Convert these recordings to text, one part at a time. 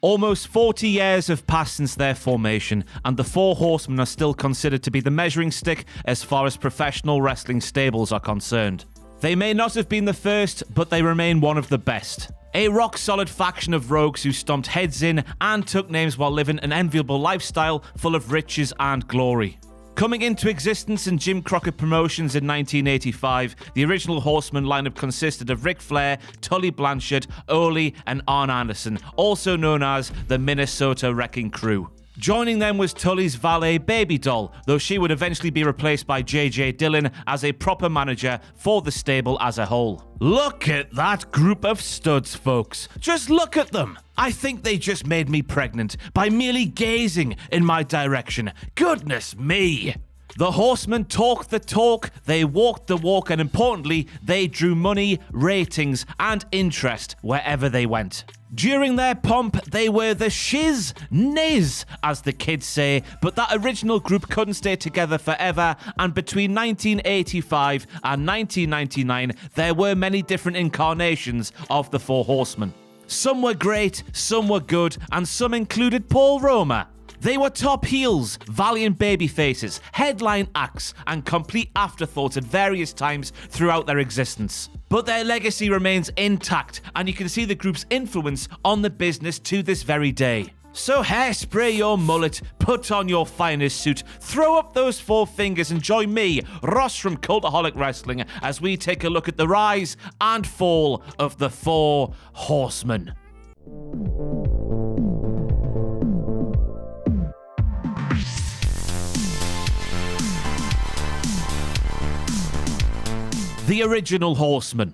Almost 40 years have passed since their formation, and the Four Horsemen are still considered to be the measuring stick as far as professional wrestling stables are concerned. They may not have been the first, but they remain one of the best. A rock-solid faction of rogues who stomped heads in and took names while living an enviable lifestyle full of riches and glory. Coming into existence in Jim Crocket Promotions in 1985, the original Horseman lineup consisted of Ric Flair, Tully Blanchard, Ole, and Arn Anderson, also known as the Minnesota Wrecking Crew. Joining them was Tully's valet Baby Doll, though she would eventually be replaced by J.J. Dillon as a proper manager for the stable as a whole. Look at that group of studs, folks. Just look at them. I think they just made me pregnant by merely gazing in my direction. Goodness me. The Horsemen talked the talk, they walked the walk, and importantly, they drew money, ratings, and interest wherever they went. During their pomp, they were the shiz niz, as the kids say, but that original group couldn't stay together forever, and between 1985 and 1999, there were many different incarnations of the Four Horsemen. Some were great, some were good, and some included Paul Roma. They were top heels, valiant babyfaces, headline acts, and complete afterthoughts at various times throughout their existence. But their legacy remains intact, and you can see the group's influence on the business to this very day. So hairspray your mullet, put on your finest suit, throw up those four fingers and join me, Ross from Cultaholic Wrestling, as we take a look at the rise and fall of the Four Horsemen. The original Horsemen.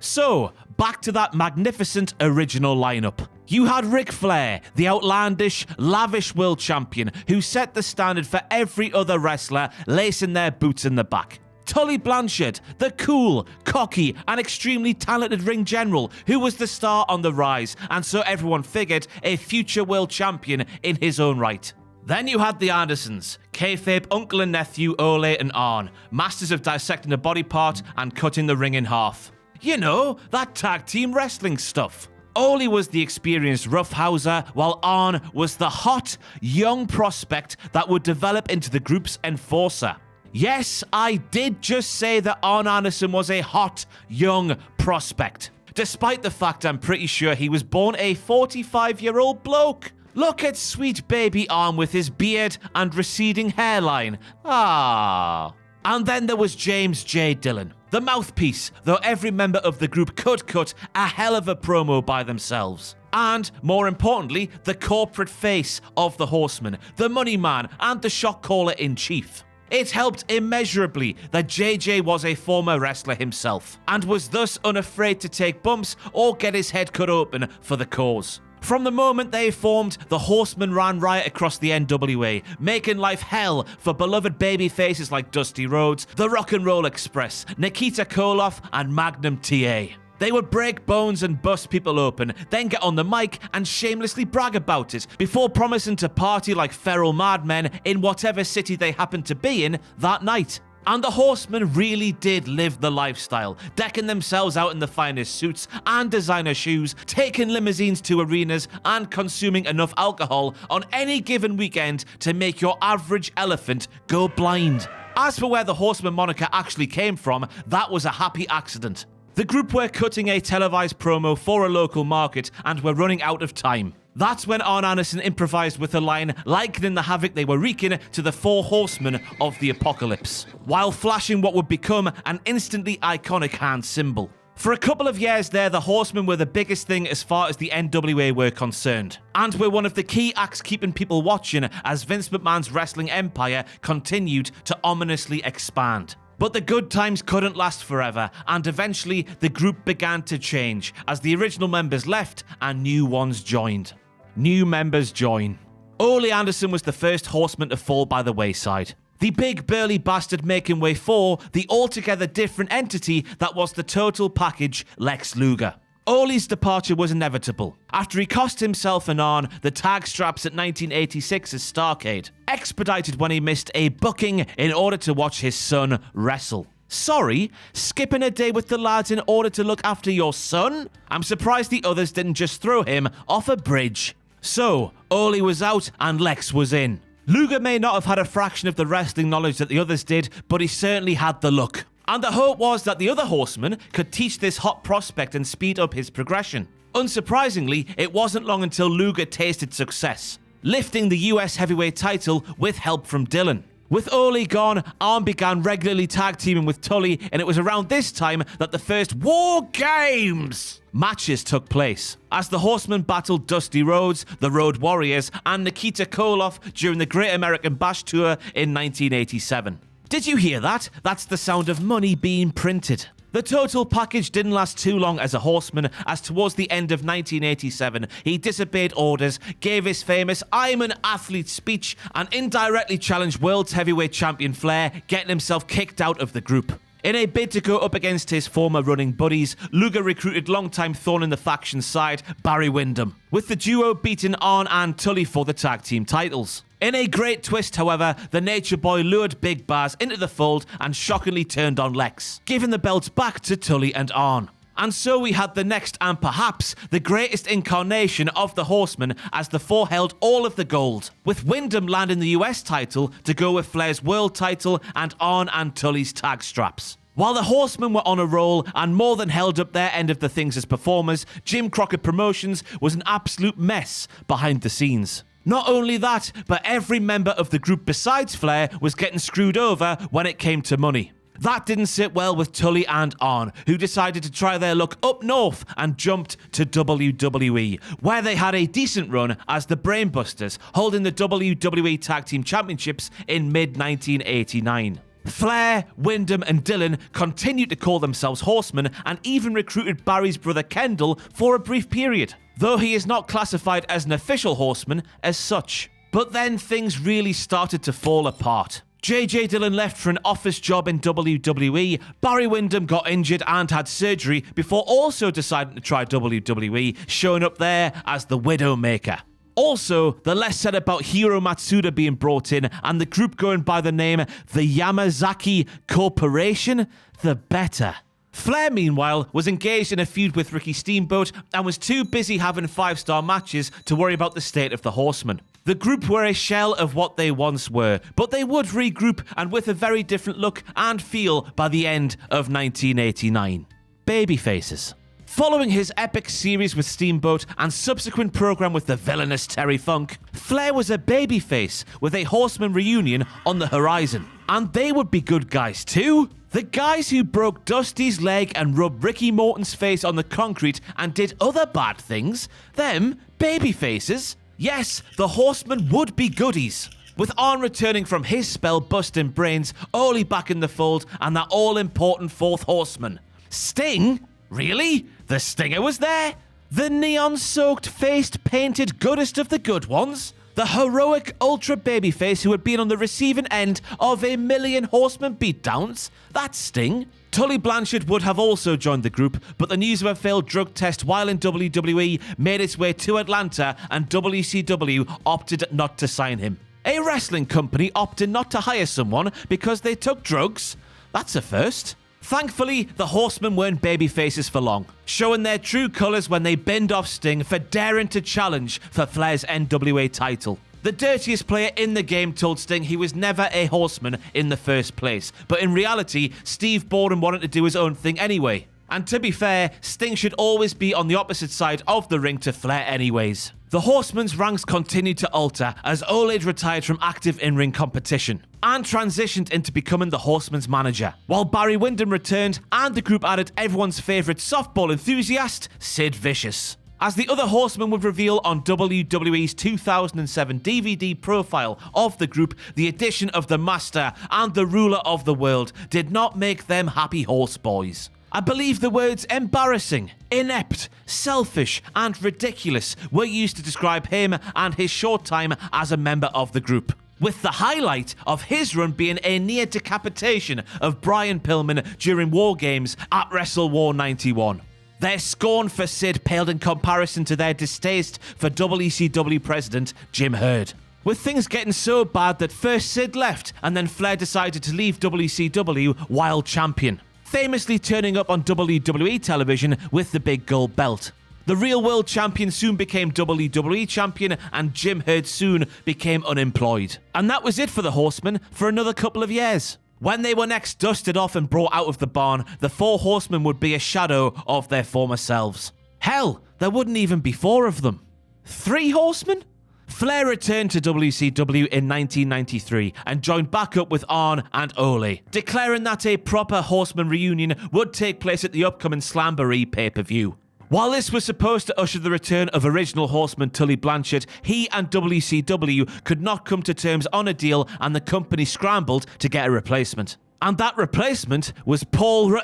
So, back to that magnificent original lineup. You had Ric Flair, the outlandish, lavish world champion who set the standard for every other wrestler lacing their boots in the back. Tully Blanchard, the cool, cocky, and extremely talented ring general who was the star on the rise, and so everyone figured a future world champion in his own right. Then you had the Andersons, kayfabe uncle and nephew Ole and Arn, masters of dissecting a body part and cutting the ring in half. You know, that tag team wrestling stuff. Ole was the experienced roughhouser, while Arn was the hot, young prospect that would develop into the group's enforcer. Yes, I did just say that Arn Anderson was a hot, young prospect, despite the fact I'm pretty sure he was born a 45-year-old bloke. Look at sweet baby Arn with his beard and receding hairline. Ah. And then there was James J. Dillon, the mouthpiece, though every member of the group could cut a hell of a promo by themselves. And, more importantly, the corporate face of the Horsemen, the money man, and the shot caller in chief. It helped immeasurably that JJ was a former wrestler himself, and was thus unafraid to take bumps or get his head cut open for the cause. From the moment they formed, the Horsemen ran riot across the NWA, making life hell for beloved babyfaces like Dusty Rhodes, the Rock and Roll Express, Nikita Koloff, and Magnum TA. They would break bones and bust people open, then get on the mic and shamelessly brag about it, before promising to party like feral madmen in whatever city they happened to be in that night. And the Horsemen really did live the lifestyle, decking themselves out in the finest suits and designer shoes, taking limousines to arenas, and consuming enough alcohol on any given weekend to make your average elephant go blind. As for where the Horseman moniker actually came from, that was a happy accident. The group were cutting a televised promo for a local market and were running out of time. That's when Arn Anderson improvised with a line likening the havoc they were wreaking to the Four Horsemen of the Apocalypse, while flashing what would become an instantly iconic hand symbol. For a couple of years there, the Horsemen were the biggest thing as far as the NWA were concerned, and were one of the key acts keeping people watching as Vince McMahon's wrestling empire continued to ominously expand. But the good times couldn't last forever, and eventually the group began to change as the original members left and new ones joined. New members join. Ole Anderson was the first Horseman to fall by the wayside. The big burly bastard making way for the altogether different entity that was the total package Lex Luger. Ole's departure was inevitable, after he cost himself and Arn the tag straps at 1986's Starrcade, expedited when he missed a booking in order to watch his son wrestle. Sorry, skipping a day with the lads in order to look after your son? I'm surprised the others didn't just throw him off a bridge. So, Ole was out and Lex was in. Luger may not have had a fraction of the wrestling knowledge that the others did, but he certainly had the look. And the hope was that the other horsemen could teach this hot prospect and speed up his progression. Unsurprisingly, it wasn't long until Luger tasted success, lifting the US heavyweight title with help from Dylan. With Ole gone, Arn began regularly tag teaming with Tully, and it was around this time that the first War Games matches took place, as the Horsemen battled Dusty Rhodes, the Road Warriors, and Nikita Koloff during the Great American Bash Tour in 1987. Did you hear that? That's the sound of money being printed. The total package didn't last too long as a Horseman, as towards the end of 1987, he disobeyed orders, gave his famous "I'm an athlete" speech, and indirectly challenged World Heavyweight Champion Flair, getting himself kicked out of the group. In a bid to go up against his former running buddies, Luger recruited longtime thorn in the faction side, Barry Windham, with the duo beating Arn and Tully for the tag team titles. In a great twist, however, the Nature Boy lured Big Baz into the fold and shockingly turned on Lex, giving the belts back to Tully and Arn. And so we had the next and perhaps the greatest incarnation of the Horsemen, as the four held all of the gold, with Windham landing the US title to go with Flair's world title and Arn and Tully's tag straps. While the Horsemen were on a roll and more than held up their end of the things as performers, Jim Crocket Promotions was an absolute mess behind the scenes. Not only that, but every member of the group besides Flair was getting screwed over when it came to money. That didn't sit well with Tully and Arn, who decided to try their luck up north and jumped to WWE, where they had a decent run as the Brainbusters, holding the WWE Tag Team Championships in mid-1989. Flair, Windham and Dylan continued to call themselves Horsemen and even recruited Barry's brother Kendall for a brief period, though he is not classified as an official Horseman as such. But then things really started to fall apart. JJ Dillon left for an office job in WWE, Barry Windham got injured and had surgery before also deciding to try WWE, showing up there as the Widowmaker. Also, the less said about Hiro Matsuda being brought in and the group going by the name the Yamazaki Corporation, the better. Flair, meanwhile, was engaged in a feud with Ricky Steamboat and was too busy having 5-star matches to worry about the state of the Horsemen. The group were a shell of what they once were, but they would regroup and with a very different look and feel by the end of 1989. Babyfaces. Following his epic series with Steamboat and subsequent program with the villainous Terry Funk, Flair was a babyface with a Horseman reunion on the horizon. And they would be good guys too. The guys who broke Dusty's leg and rubbed Ricky Morton's face on the concrete and did other bad things, them babyfaces. Yes, the Horsemen would be goodies. With Arn returning from his spell busting brains, Ole back in the fold, and that all-important fourth Horseman. Sting? Really? The Stinger was there? The neon-soaked, face-painted goodest of the good ones? The heroic ultra babyface who had been on the receiving end of 1,000,000 Horseman beatdowns? That's Sting. Tully Blanchard would have also joined the group, but the news of a failed drug test while in WWE made its way to Atlanta, and WCW opted not to sign him. A wrestling company opted not to hire someone because they took drugs? That's a first. Thankfully, the Horsemen weren't babyfaces for long, showing their true colours when they binned off Sting for daring to challenge for Flair's NWA title. The dirtiest player in the game told Sting he was never a Horseman in the first place, but in reality, Steve Borden wanted to do his own thing anyway. And to be fair, Sting should always be on the opposite side of the ring to Flair anyways. The Horsemen's ranks continued to alter as Ole retired from active in-ring competition and transitioned into becoming the Horsemen's manager, while Barry Windham returned and the group added everyone's favourite softball enthusiast, Sid Vicious. As the other Horsemen would reveal on WWE's 2007 DVD profile of the group, the addition of the Master and the Ruler of the World did not make them happy horse boys. I believe the words embarrassing, inept, selfish, and ridiculous were used to describe him and his short time as a member of the group, with the highlight of his run being a near decapitation of Brian Pillman during War Games at Wrestle War 91. Their scorn for Sid paled in comparison to their distaste for WCW president Jim Herd, with things getting so bad that first Sid left and then Flair decided to leave WCW while champion, famously turning up on WWE television with the big gold belt. The real world champion soon became WWE champion, and Jim Herd soon became unemployed. And that was it for the Horsemen for another couple of years. When they were next dusted off and brought out of the barn, the Four Horsemen would be a shadow of their former selves. Hell, there wouldn't even be 4 of them. 3 Horsemen? Flair returned to WCW in 1993 and joined back up with Arn and Ole, declaring that a proper Horseman reunion would take place at the upcoming Slamboree pay-per-view. While this was supposed to usher the return of original Horseman Tully Blanchard, he and WCW could not come to terms on a deal, and the company scrambled to get a replacement. And that replacement was Paul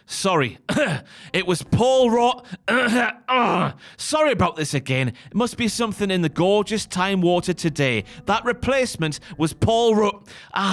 Sorry. It was Paul Sorry about this again. It must be something in the gorgeous Time water today. That replacement was Paul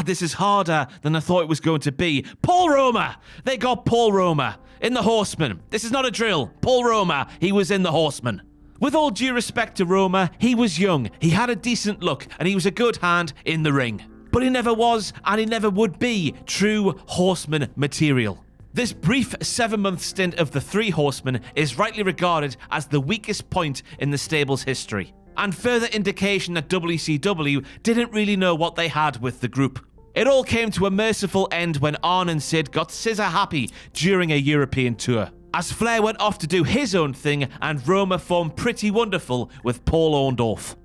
this is harder than I thought it was going to be. Paul Roma! They got Paul Roma in the Horsemen. This is not a drill. Paul Roma, he was in the Horsemen. With all due respect to Roma, he was young, he had a decent look, and he was a good hand in the ring. But he never was, and he never would be, true Horseman material. This brief 7-month stint of the 3 Horsemen is rightly regarded as the weakest point in the stable's history, and further indication that WCW didn't really know what they had with the group. It all came to a merciful end when Arn and Sid got scissor happy during a European tour, as Flair went off to do his own thing and Roma formed Pretty Wonderful with Paul Orndorff.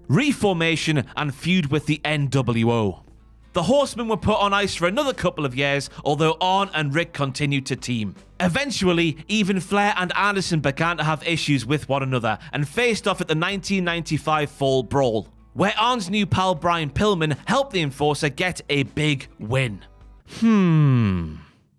Reformation and feud with the NWO. The Horsemen were put on ice for another couple of years, although Arn and Rick continued to team. Eventually, even Flair and Anderson began to have issues with one another and faced off at the 1995 Fall Brawl, where Arn's new pal Brian Pillman helped the Enforcer get a big win.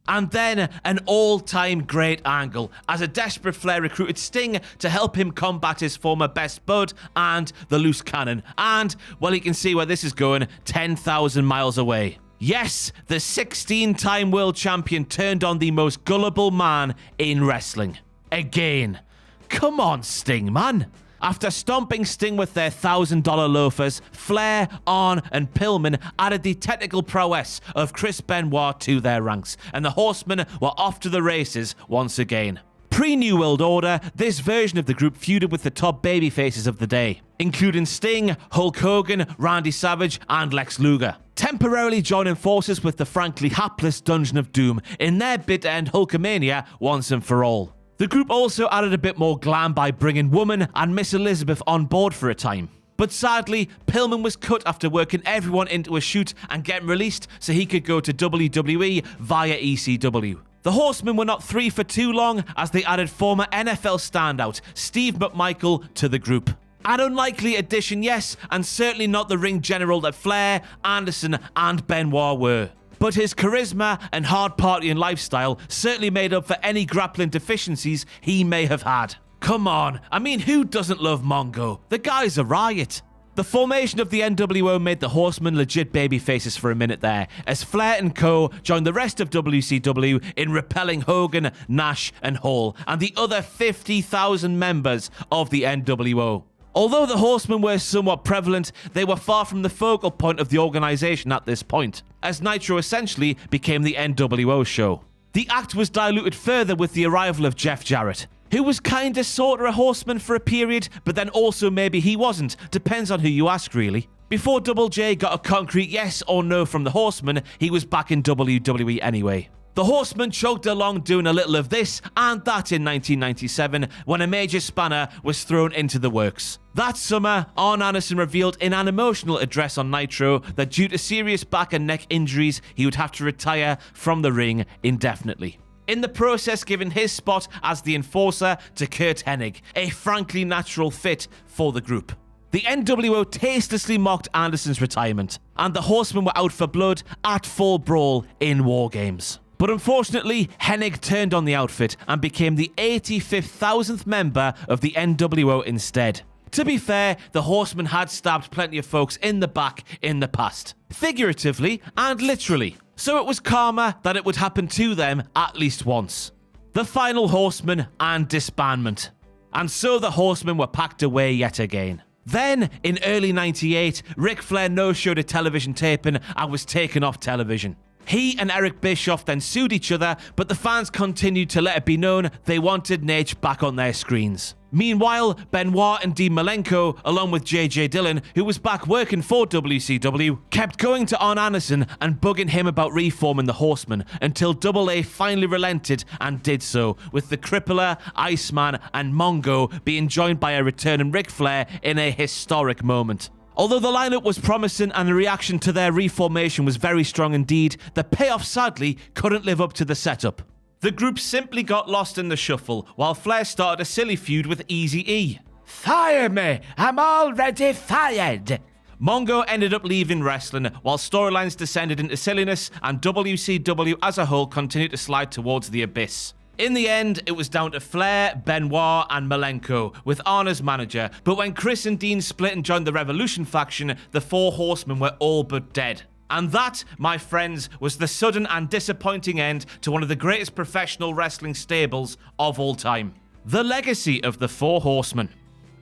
And then an all-time great angle, as a desperate Flair recruited Sting to help him combat his former best bud and the loose cannon. And, well, you can see where this is going, 10,000 miles away. Yes, the 16-time world champion turned on the most gullible man in wrestling. Again. Come on, Sting, man. After stomping Sting with their $1,000 loafers, Flair, Arn, and Pillman added the technical prowess of Chris Benoit to their ranks, and the Horsemen were off to the races once again. Pre-New World Order, this version of the group feuded with the top babyfaces of the day, including Sting, Hulk Hogan, Randy Savage, and Lex Luger, temporarily joining forces with the frankly hapless Dungeon of Doom in their bid to end Hulkamania once and for all. The group also added a bit more glam by bringing Woman and Miss Elizabeth on board for a time. But sadly, Pillman was cut after working everyone into a shoot and getting released so he could go to WWE via ECW. The Horsemen were not 3 for too long, as they added former NFL standout Steve McMichael to the group. An unlikely addition, yes, and certainly not the ring general that Flair, Anderson, and Benoit were. But his charisma and hard partying lifestyle certainly made up for any grappling deficiencies he may have had. Come on, I mean, who doesn't love Mongo? The guy's a riot. The formation of the NWO made the Horsemen legit babyfaces for a minute there, as Flair and co. joined the rest of WCW in repelling Hogan, Nash, and Hall, and the other 50,000 members of the NWO. Although the Horsemen were somewhat prevalent, they were far from the focal point of the organization at this point, as Nitro essentially became the NWO show. The act was diluted further with the arrival of Jeff Jarrett, who was kinda sorta a Horseman for a period, but then also maybe he wasn't, depends on who you ask really. Before Double J got a concrete yes or no from the Horsemen, he was back in WWE anyway. The Horsemen chugged along doing a little of this and that in 1997 when a major spanner was thrown into the works. That summer, Arn Anderson revealed in an emotional address on Nitro that due to serious back and neck injuries, he would have to retire from the ring indefinitely. In the process, giving his spot as the Enforcer to Curt Hennig, a frankly natural fit for the group. The NWO tastelessly mocked Anderson's retirement, and the Horsemen were out for blood at Fall Brawl in War Games. But unfortunately, Hennig turned on the outfit and became the 85,000th member of the NWO instead. To be fair, the Horsemen had stabbed plenty of folks in the back in the past, figuratively and literally, so it was karma that it would happen to them at least once. The final Horseman and disbandment. And so the Horsemen were packed away yet again. Then, in early '98, Ric Flair no-showed a television taping and was taken off television. He and Eric Bischoff then sued each other, but the fans continued to let it be known they wanted Nate back on their screens. Meanwhile, Benoit and Dean Malenko, along with JJ Dillon, who was back working for WCW, kept going to Arn Anderson and bugging him about reforming the Horsemen until AA finally relented and did so, with the Crippler, Iceman, and Mongo being joined by a returning Ric Flair in a historic moment. Although the lineup was promising and the reaction to their reformation was very strong indeed, the payoff sadly couldn't live up to the setup. The group simply got lost in the shuffle, while Flair started a silly feud with Eazy-E. "Fire me! I'm already fired!" Mongo ended up leaving wrestling, while storylines descended into silliness and WCW as a whole continued to slide towards the abyss. In the end, it was down to Flair, Benoit, and Malenko, with Arn as manager, but when Chris and Dean split and joined the Revolution faction, the Four Horsemen were all but dead. And that, my friends, was the sudden and disappointing end to one of the greatest professional wrestling stables of all time. The legacy of the Four Horsemen.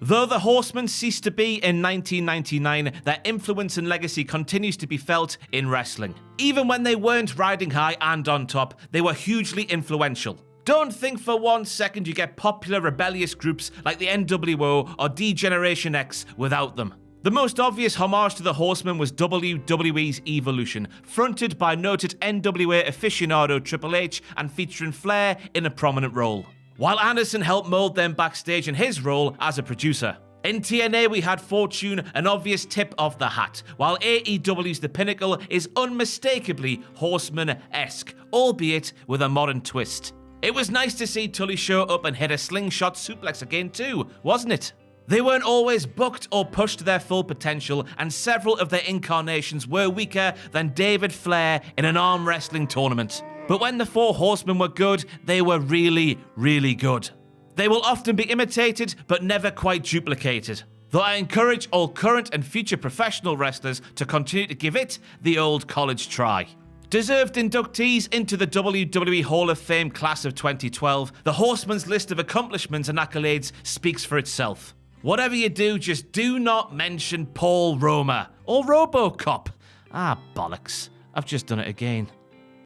Though the Horsemen ceased to be in 1999, their influence and legacy continues to be felt in wrestling. Even when they weren't riding high and on top, they were hugely influential. Don't think for 1 second you get popular rebellious groups like the NWO or D-Generation X without them. The most obvious homage to the Horsemen was WWE's Evolution, fronted by noted NWA aficionado Triple H and featuring Flair in a prominent role, while Anderson helped mold them backstage in his role as a producer. In TNA, we had Fortune, an obvious tip of the hat, while AEW's The Pinnacle is unmistakably Horseman-esque, albeit with a modern twist. It was nice to see Tully show up and hit a slingshot suplex again too, wasn't it? They weren't always booked or pushed to their full potential, and several of their incarnations were weaker than David Flair in an arm wrestling tournament. But when the Four Horsemen were good, they were really, really good. They will often be imitated, but never quite duplicated. Though I encourage all current and future professional wrestlers to continue to give it the old college try. Deserved inductees into the WWE Hall of Fame class of 2012, the Horsemen's list of accomplishments and accolades speaks for itself. Whatever you do, just do not mention Paul Roma or RoboCop. Ah, bollocks. I've just done it again.